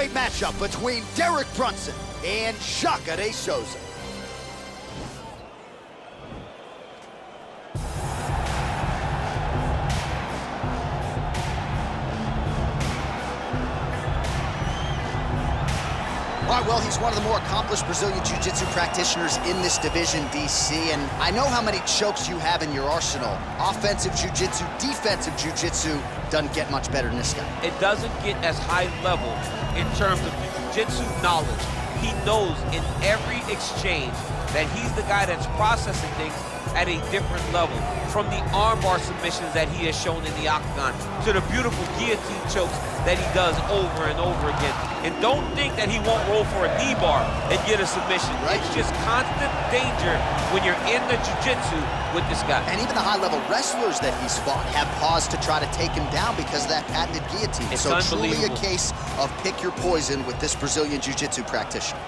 heavyweight matchup between Derek Brunson and Shaka de Souza. All right, well, he's one of the more accomplished Brazilian Jiu-Jitsu practitioners in this division, DC, and I know how many chokes you have in your arsenal. Offensive Jiu-Jitsu, defensive Jiu-Jitsu doesn't get much better than this guy. It doesn't get as high level in terms of the Jiu-Jitsu knowledge. He knows in every exchange that he's the guy that's processing things at a different level. From the armbar submissions that he has shown in the octagon to the beautiful guillotine chokes that he does over and over again. And don't think that he won't roll for a knee bar and get a submission. Right. It's just constant danger when you're in the jiu-jitsu with this guy. And even the high-level wrestlers that he's fought have paused to try to take him down because of that patented guillotine. It's so truly a case of pick your poison with this Brazilian jiu-jitsu practitioner.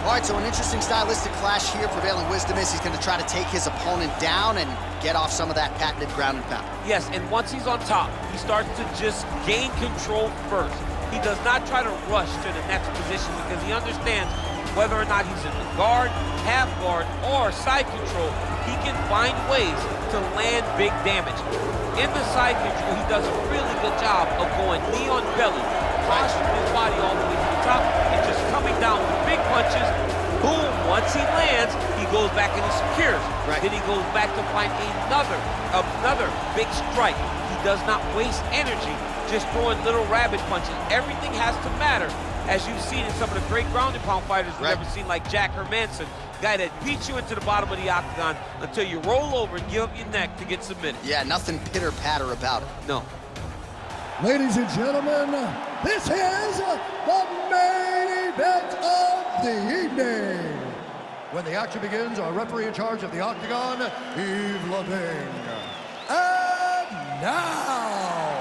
All right, so an interesting stylistic clash here. Prevailing wisdom is he's going to try to take his opponent down and get off some of that patented ground and pound. Yes, and once he's on top, he starts to just gain control first. He does not try to rush to the next position because he understands whether or not he's in the guard, half guard, or side control, he can find ways to land big damage. In the side control, he does a really good job of going knee on belly, posturing his body all the way to the top, and just coming down with big punches. Boom, once he lands, he goes back and he secures. Right. Then he goes back to find another big strike. He does not waste energy just throwing little rabbit punches. Everything has to matter, as you've seen in some of the great ground and pound fighters we've ever seen, like Jack Hermanson, guy that beats you into the bottom of the octagon until you roll over and give up your neck to get submitted. Yeah, nothing pitter-patter about it. No. Ladies and gentlemen, this is the main event of the evening. When the action begins, our referee in charge of the octagon, Yves Leving. And now,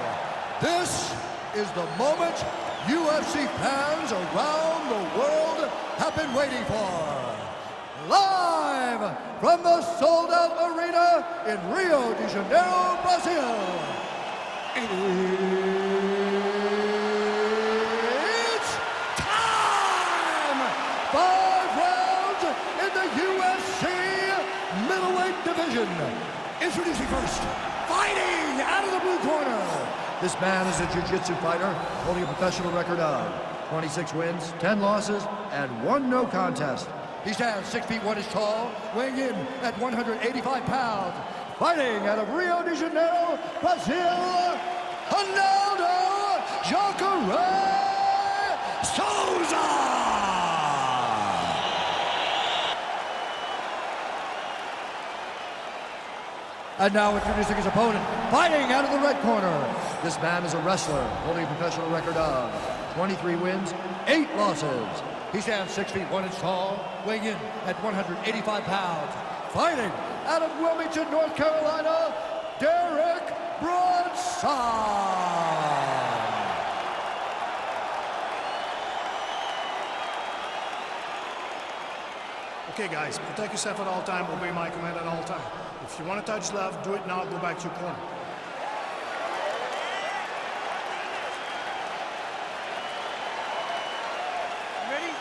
this is the moment UFC fans around the world have been waiting for. Live from the sold-out arena in Rio de Janeiro, Brazil. It's time! 5 rounds in the UFC middleweight division. Introducing first, fighting out of the blue corner. This man is a jiu-jitsu fighter holding a professional record of 26 wins, 10 losses, and 1 no contest. He stands 6 feet 1 inches tall, weighing in at 185 pounds. Fighting out of Rio de Janeiro, Brazil, Honaudo Souza! And now introducing his opponent, fighting out of the red corner. This man is a wrestler, holding a professional record of 23 wins, 8 losses. He stands 6 feet 1 inch tall, weighing in at 185 pounds. Fighting out of Wilmington, North Carolina, Derek Brunson. Okay, guys, protect yourself at all time, obey my command at all time. If you want to touch left, do it now, go back to your corner. Ready?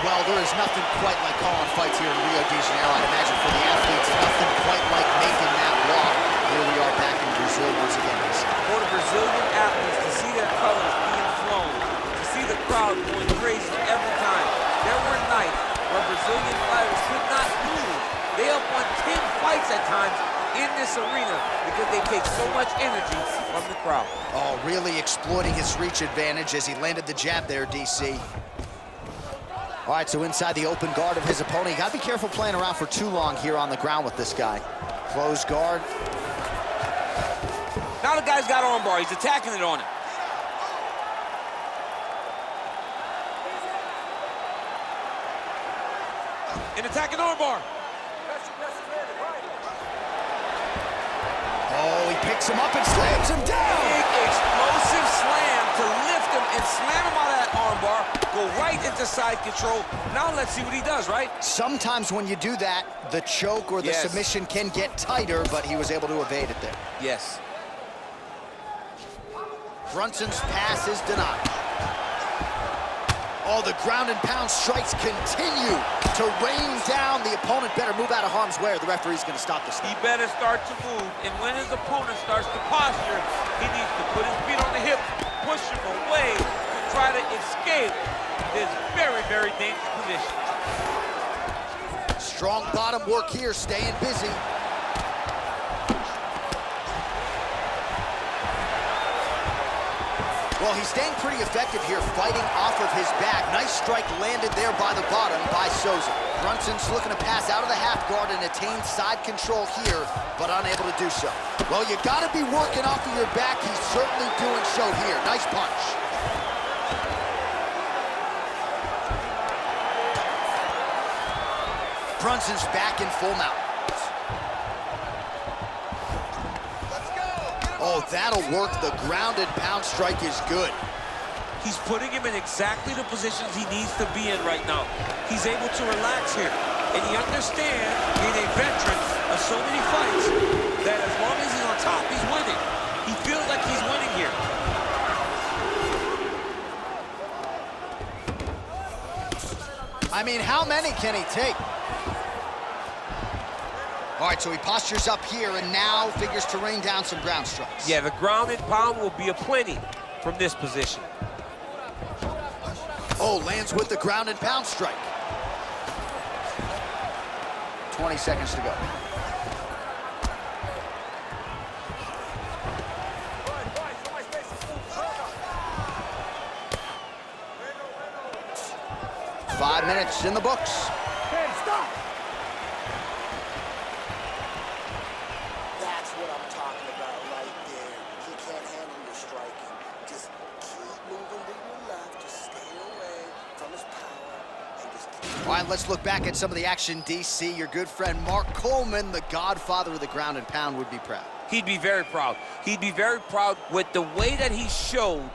Well, there is nothing quite like calling fights here in Rio de Janeiro. I'd imagine for the athletes, nothing quite like making that walk. Here we are back in Brazil once again. For the Brazilian athletes to see their colors being flown, to see the crowd going crazy every time. There were nights where Brazilian fighters could not move. They have won 10 fights at times in this arena because they take so much energy from the crowd. Oh, really exploiting his reach advantage as he landed the jab there, DC. All right, so inside the open guard of his opponent. You gotta be careful playing around for too long here on the ground with this guy. Closed guard. Now the guy's got armbar. He's attacking it on him. An attacking armbar. Oh, he picks him up and slams him down. Big explosive slam to lift him and slam him out of that armbar. go right into side control. Now let's see what he does, right? Sometimes when you do that, the choke or the submission can get tighter, but he was able to evade it there. Yes. Brunson's pass is denied. Oh, the ground and pound strikes continue to rain down. The opponent better move out of harm's way or the referee's going to stop this thing. He better start to move, and when his opponent starts to posture, he needs to put his feet on the hip, push him away to try to escape this very, very dangerous position. Strong bottom work here, staying busy. Well, he's staying pretty effective here, fighting off of his back. Nice strike landed there by the bottom by Souza. Brunson's looking to pass out of the half guard and attain side control here, but unable to do so. Well, you gotta be working off of your back. He's certainly doing so here. Nice punch. Brunson's back in full mount. Oh, that'll work. The ground and pound strike is good. He's putting him in exactly the positions he needs to be in right now. He's able to relax here. And he understands, being a veteran of so many fights, that as long as he's on top, he's winning. He feels like he's winning here. I mean, how many can he take? All right, so he postures up here and now figures to rain down some ground strikes. Yeah, the ground and pound will be aplenty from this position. Oh, lands with the ground and pound strike. 20 seconds to go. Five minutes in the books. Hey, stop! That's what I'm talking about right there. He can't handle your striking. Just keep moving with your left. Just stay away from his power and just keep. All right, let's look back at some of the action, DC. Your good friend Mark Coleman, the godfather of the ground and pound, would be proud. He'd be very proud. He'd be very proud with the way that he showed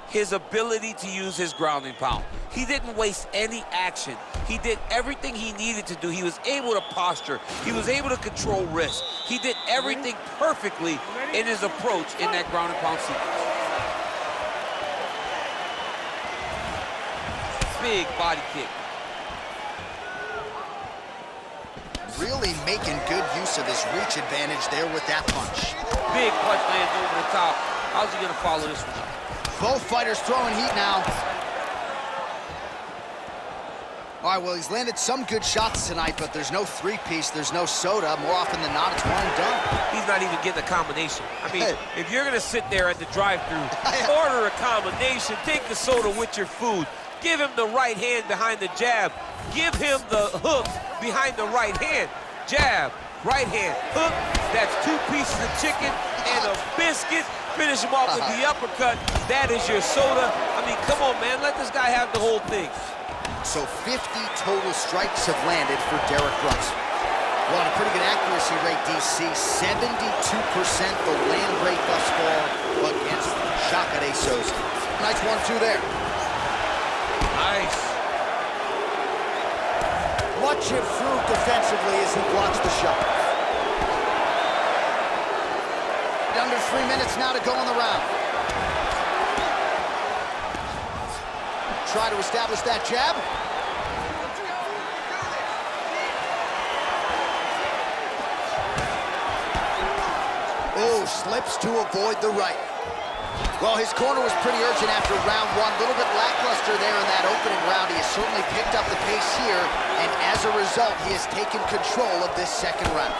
his ability to use his ground and pound. He didn't waste any action. He did everything he needed to do. He was able to posture. He was able to control risk. He did everything perfectly in his approach in that ground and pound sequence. Big body kick. Really making good use of his reach advantage there with that punch. Big punch lands over the top. How's he gonna follow this one up? Both fighters throwing heat now. All right, well, he's landed some good shots tonight, but there's no three-piece, there's no soda. More often than not, it's one and done. He's not even getting a combination. I mean, if you're gonna sit there at the drive-thru, order a combination, take the soda with your food, give him the right hand behind the jab, give him the hook behind the right hand. Jab, right hand, hook, that's 2 pieces of chicken and a biscuit. Finish him off with the uppercut. That is your soda. I mean, come on, man. Let this guy have the whole thing. So 50 total strikes have landed for Derek Brunson. Well, a pretty good accuracy rate, DC. 72% the land rate thus far against Jacare Souza. Nice 1-2 there. Nice. Much improved defensively as he blocks the shot. Under 3 minutes now to go in the round. Try to establish that jab. Oh, slips to avoid the right. Well, his corner was pretty urgent after round 1. A little bit lackluster there in that opening round. He has certainly picked up the pace here, and as a result, he has taken control of this second round.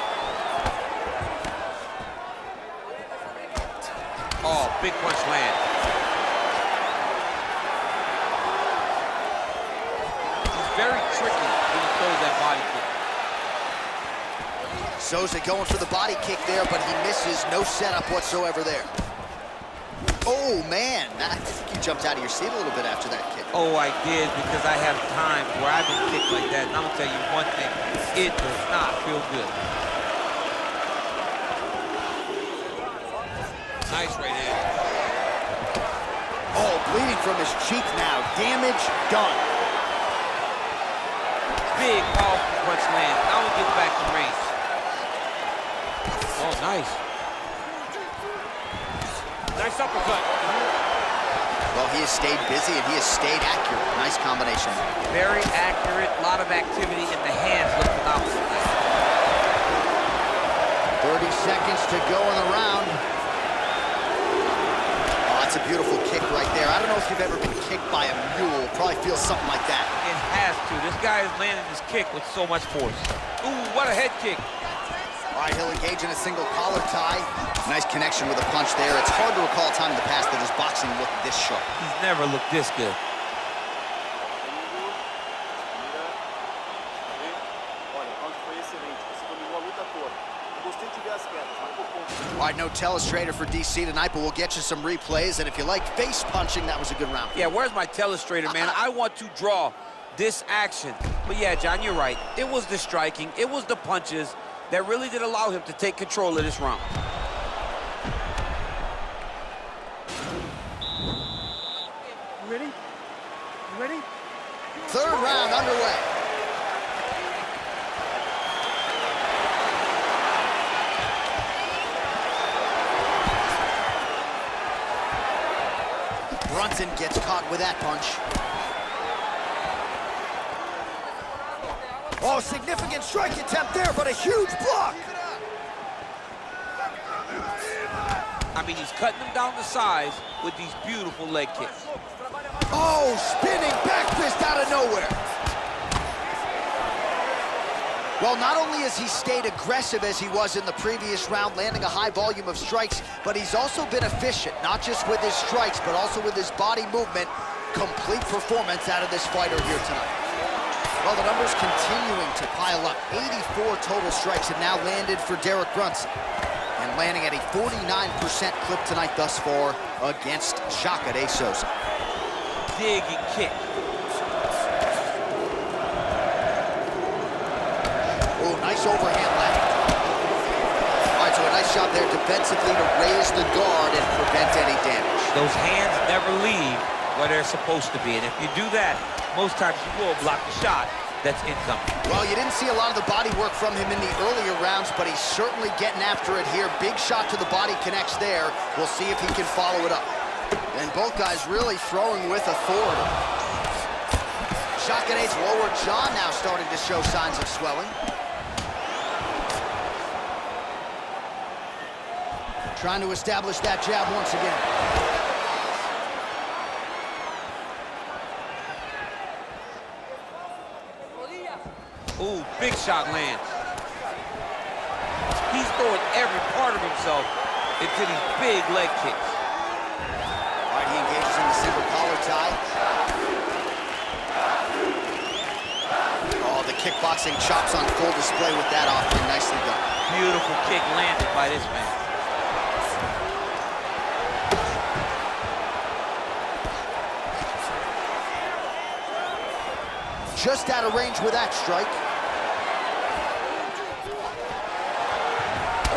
Oh, big punch land. He's very tricky when he throws that body kick. Souza going for the body kick there, but he misses. No setup whatsoever there. Oh, man. I think you jumped out of your seat a little bit after that kick. Oh, I did, because I have times where I've been kicked like that, and I'm going to tell you one thing. It does not feel good. Nice right hand. Oh, Bleeding from his cheek now. Damage done. Big, powerful punch lands. Now he gets back to range. Oh, nice. Nice uppercut. Well, he has stayed busy and he has stayed accurate. Nice combination. Very accurate. A lot of activity in the hands. Look phenomenal. 30 seconds to go in the round. Oh, that's a beautiful kick right there. I don't know if you've ever been kicked by a mule. Probably feels something like that. It has to. This guy is landing his kick with so much force. Ooh, what a head kick. All right, he'll engage in a single collar tie. Nice connection with a punch there. It's hard to recall a time in the past that his boxing looked this sharp. He's never looked this good. All right, no telestrator for DC tonight, but we'll get you some replays. And if you like face punching, that was a good round. Yeah, where's my telestrator, man? I want to draw this action. But yeah, John, you're right. It was the striking, it was the punches that really did allow him to take control of this round. You ready? You ready? Third round underway. Brunson gets caught with that punch. Oh, significant strike attempt there, but a huge block. I mean, he's cutting them down to size with these beautiful leg kicks. Oh, spinning back fist out of nowhere. Well, not only has he stayed aggressive as he was in the previous round, landing a high volume of strikes, but he's also been efficient, not just with his strikes, but also with his body movement. Complete performance out of this fighter here tonight. Well, the numbers continuing to pile up. 84 total strikes have now landed for Derek Brunson, and landing at a 49% clip tonight thus far against Shaka de Souza. Dig and kick. Oh, nice overhand left. All right, so a nice job there defensively to raise the guard and prevent any damage. Those hands never leave where they're supposed to be, and if you do that, most times you will block the shot that's incoming. Well, you didn't see a lot of the body work from him in the earlier rounds, but he's certainly getting after it here. Big shot to the body connects there. We'll see if he can follow it up. And both guys really throwing with authority. Shakade's lower jaw now starting to show signs of swelling. Trying to establish that jab once again. Ooh, big shot lands. He's throwing every part of himself into these big leg kicks. All right, he engages in the single collar tie. Oh, the kickboxing chops on full display with that offering. Nicely done. Beautiful kick landed by this man. Just out of range with that strike.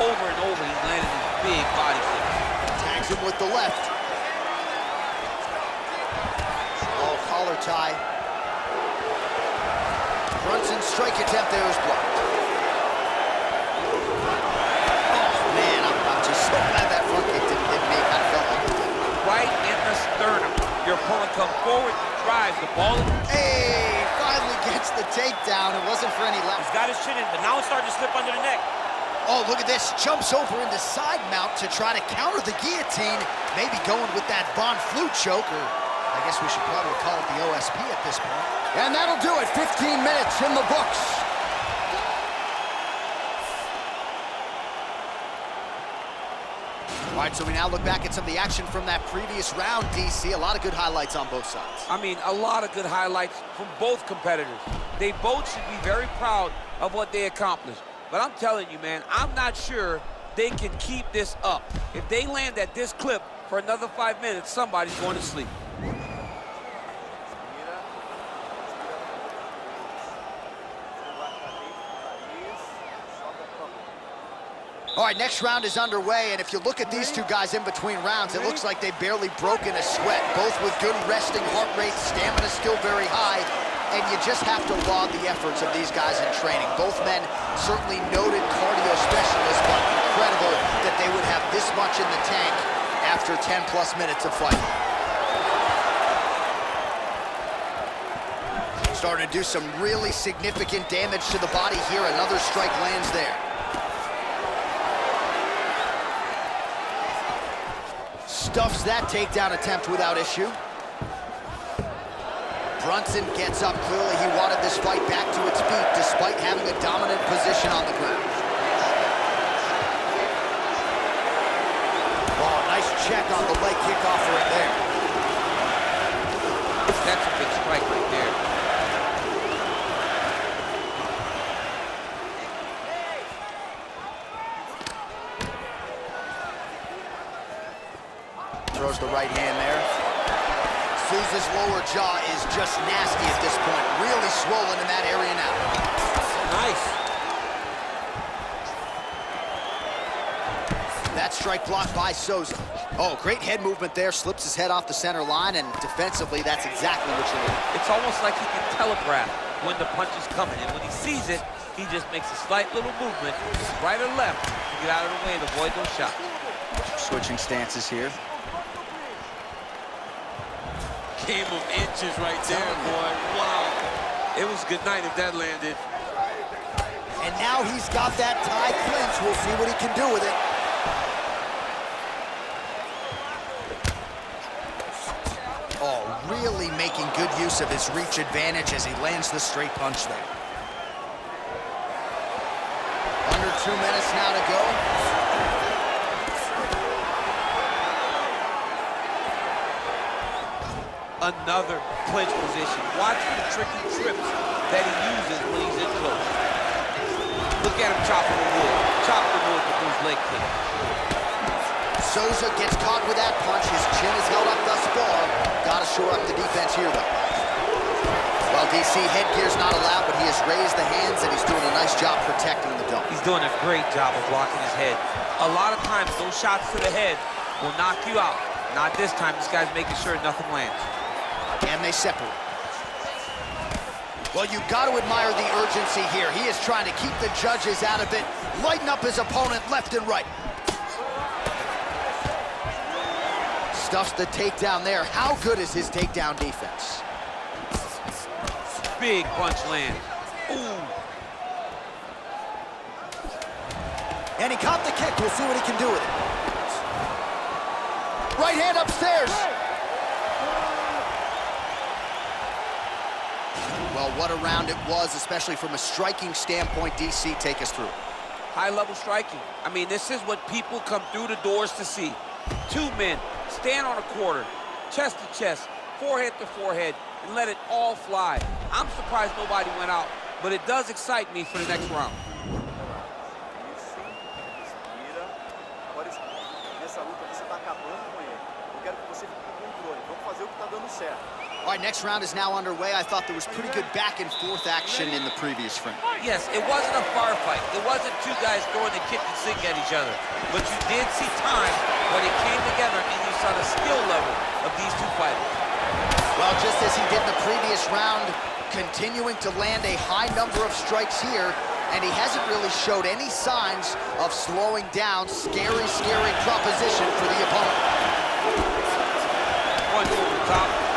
Over and over, he's landing these big body kicks. Tags him with the left. Oh, collar tie. Brunson's strike attempt there is blocked. Oh, man, I'm just so glad that front kick didn't hit me. I felt like it did. Right in the sternum. Your opponent comes forward, drives the ball. Hey, finally gets the takedown. It wasn't for any left. He's got his chin in, but now it's starting to slip under the neck. Oh, look at this. Jumps over into side mount to try to counter the guillotine. Maybe going with that Von Flue choke, or I guess we should probably call it the OSP at this point. And that'll do it. 15 minutes in the books. All right, so we now look back at some of the action from that previous round, DC. A lot of good highlights on both sides. I mean, a lot of good highlights from both competitors. They both should be very proud of what they accomplished. But I'm telling you, man, I'm not sure they can keep this up. If they land at this clip for another 5 minutes, somebody's going to sleep. All right, next round is underway, and if you look at these two guys in between rounds, it looks like they've barely broken a sweat, both with good resting heart rates, stamina still very high, and you just have to laud the efforts of these guys in training. Both men certainly noted cardio specialists, but incredible that they would have this much in the tank after 10-plus minutes of fighting. Starting to do some really significant damage to the body here. Another strike lands there. Stuffs that takedown attempt without issue. Brunson gets up. Clearly he wanted this fight back to its feet despite having a dominant position on the ground. Oh, nice check on the leg kickoff right there. That's a big strike right there. Throws the right hand there. Souza's lower jaw is just nasty at this point. Really swollen in that area now. Nice. That strike blocked by Souza. Oh, great head movement there. Slips his head off the center line, and defensively, that's exactly what you need. It's almost like he can telegraph when the punch is coming, and when he sees it, he just makes a slight little movement, right or left, to get out of the way and avoid those shots. Switching stances here. Game of inches right there, boy. Wow. It was good night if that landed. And now he's got that tie clinch. We'll see what he can do with it. Oh, really making good use of his reach advantage as he lands the straight punch there. Under 2 minutes now to go. Another clinch position. Watch the tricky trips that he uses when he's in close. Look at him chopping the wood. Chop the wood with those leg kicks. Souza gets caught with that punch. His chin is held up thus far. Got to shore up the defense here, though. Well, DC, headgear's not allowed, but he has raised the hands, and he's doing a nice job protecting the dome. He's doing a great job of blocking his head. A lot of times, those shots to the head will knock you out. Not this time. This guy's making sure nothing lands. And they separate. Well, you've got to admire the urgency here. He is trying to keep the judges out of it, lighten up his opponent left and right. Stuffs the takedown there. How good is his takedown defense? Big punch land. Ooh. And he caught the kick. We'll see what he can do with it. Right hand upstairs. Well, what a round it was, especially from a striking standpoint. DC, take us through. High-level striking. I mean, this is what people come through the doors to see. Two men stand on a quarter, chest to chest, forehead to forehead, and let it all fly. I'm surprised nobody went out, but it does excite me for the next round. All right, next round is now underway. I thought there was pretty good back-and-forth action in the previous frame. Yes, it wasn't a firefight. It wasn't two guys throwing the kitchen sink at each other. But you did see times when it came together and you saw the skill level of these two fighters. Well, just as he did in the previous round, continuing to land a high number of strikes here, and he hasn't really showed any signs of slowing down. Scary, scary proposition for the opponent. Punch over the top.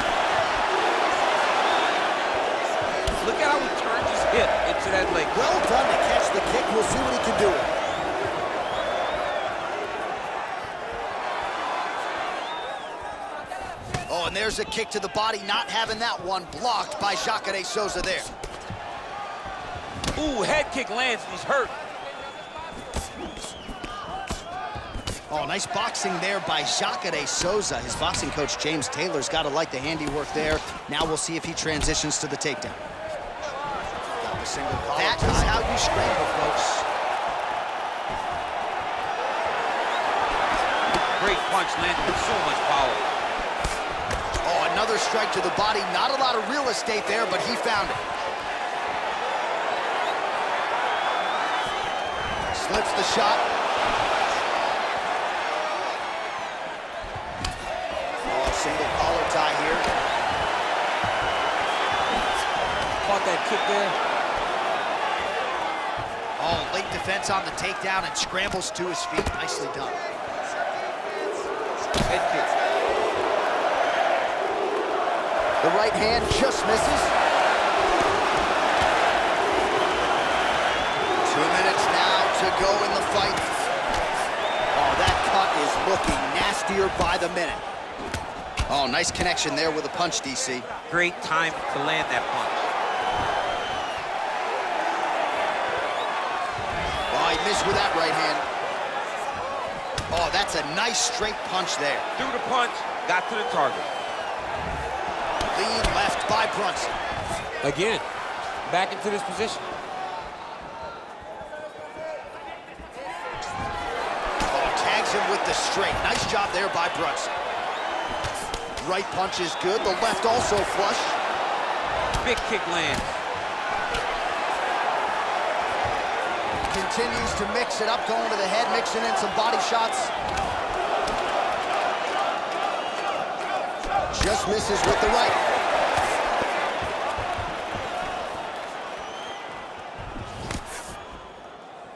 Look at how he turns his hip into that leg. Well done to catch the kick. We'll see what he can do with it. Oh, and there's a kick to the body, not having that one blocked by Jacare Souza there. Ooh, head kick lands and he's hurt. Oh, nice boxing there by Jacare Souza. His boxing coach, James Taylor's got to like the handiwork there. Now we'll see if he transitions to the takedown. That is how you scramble, folks. Great punch landed with so much power. Oh, another strike to the body. Not a lot of real estate there, but he found it. Slips the shot. Single collar tie here. Caught that kick there. Oh, late defense on the takedown and scrambles to his feet. Nicely done. Head kick. The right hand just misses. 2 minutes now to go in the fight. Oh, that cut is looking nastier by the minute. Oh, nice connection there with a punch, DC. Great time to land that punch. Oh, he missed with that right hand. Oh, that's a nice straight punch there. Threw the punch, got to the target. Lead left by Brunson. Again, back into this position. Oh, tags him with the straight. Nice job there by Brunson. Right punch is good. The left also flush. Big kick lands. Continues to mix it up, going to the head, mixing in some body shots. Just misses with the right.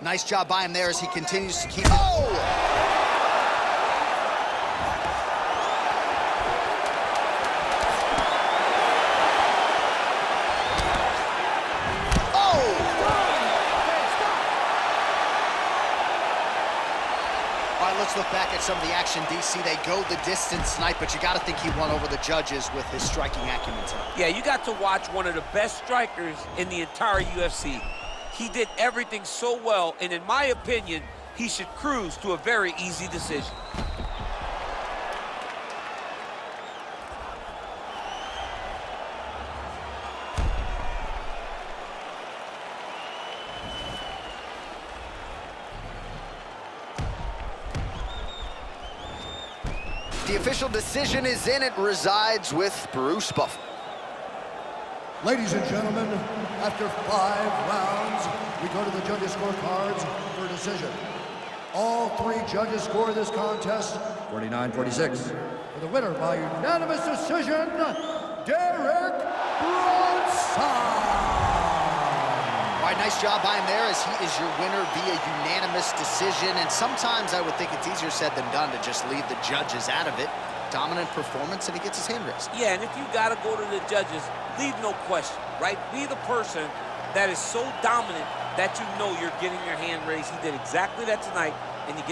Nice job by him there as he continues to keep... Oh! Let's look back at some of the action, DC. They go the distance tonight, but you got to think he won over the judges with his striking acumen tonight. Yeah, you got to watch one of the best strikers in the entire UFC. He did everything so well, and in my opinion, he should cruise to a very easy decision. The official decision is in. It resides with Bruce Buffer. Ladies and gentlemen, after 5 rounds, we go to the judges' scorecards for a decision. All 3 judges score this contest 49-46. For the winner by unanimous decision, Derek Brunson. All right, nice job by him there as he is your winner via unanimous decision. And sometimes I would think it's easier said than done to just leave the judges out of it. Dominant performance, and he gets his hand raised. Yeah, and if you got to go to the judges, leave no question, right? Be the person that is so dominant that you know you're getting your hand raised. He did exactly that tonight, and you get